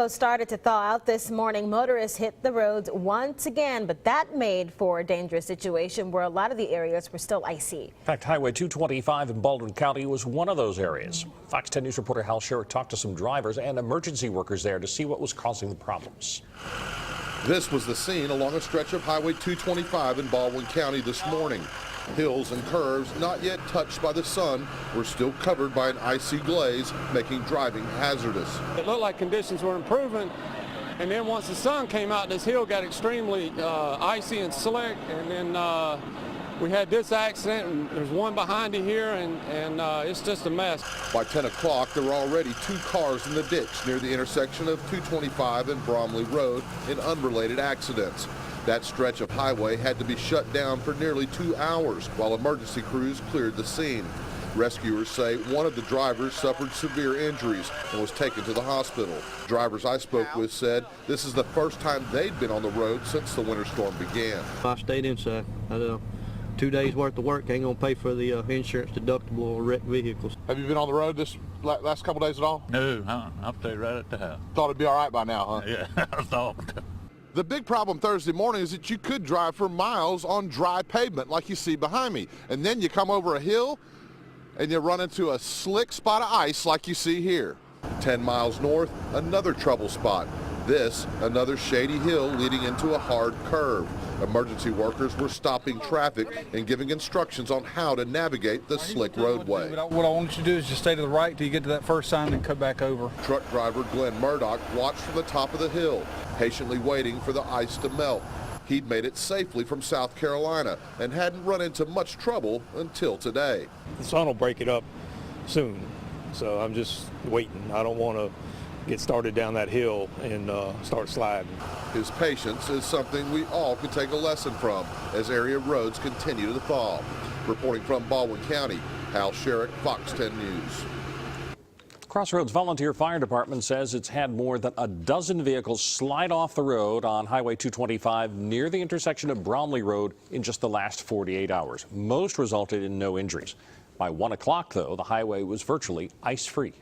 Coast started to thaw out this morning. Motorists hit the roads once again, but that made for a dangerous situation where a lot of the areas were still icy. In fact, Highway 225 in Baldwin County was one of those areas. Fox 10 News reporter Hal Sherrick talked to some drivers and emergency workers there to see what was causing the problems. This was the scene along a stretch of Highway 225 in Baldwin County this morning. Hills and curves not yet touched by the sun were still covered by an icy glaze, making driving hazardous. It looked like conditions were improving, and then once the sun came out, this hill got extremely icy and slick, and then we had this accident, and there's one behind you here, and it's just a mess. By 10 o'clock, there were already 2 cars in the ditch near the intersection of 225 and Bromley Road in unrelated accidents. That stretch of highway had to be shut down for nearly 2 hours while emergency crews cleared the scene. Rescuers say one of the drivers suffered severe injuries and was taken to the hospital. Drivers I spoke with said this is the first time they'd been on the road since the winter storm began. I stayed inside. 2 days worth of work ain't gonna pay for the insurance deductible on wrecked vehicles. Have you been on the road this last couple days at all? No, I'll stay right at the house. Thought it'd be all right by now, huh? Yeah, I thought. The big problem Thursday morning is that you could drive for miles on dry pavement like you see behind me. And then you come over a hill and you run into a slick spot of ice like you see here. 10 miles north, another trouble spot. This, another shady hill leading into a hard curve. Emergency workers were stopping traffic and giving instructions on how to navigate the slick roadway. What I want you to do is just stay to the right till you get to that first sign and cut back over. Truck driver Glenn Murdoch watched from the top of the hill, patiently waiting for the ice to melt. He'd made it safely from South Carolina and hadn't run into much trouble until today. The sun will break it up soon, so I'm just waiting. I don't want to get started down that hill and start sliding. His patience is something we all could take a lesson from as area roads continue to thaw. Reporting from Baldwin County, Hal Sherrick, Fox 10 News. Crossroads Volunteer Fire Department says it's had more than a dozen vehicles slide off the road on Highway 225 near the intersection of Bromley Road in just the last 48 hours. Most resulted in no injuries. By 1 o'clock, though, the highway was virtually ice-free.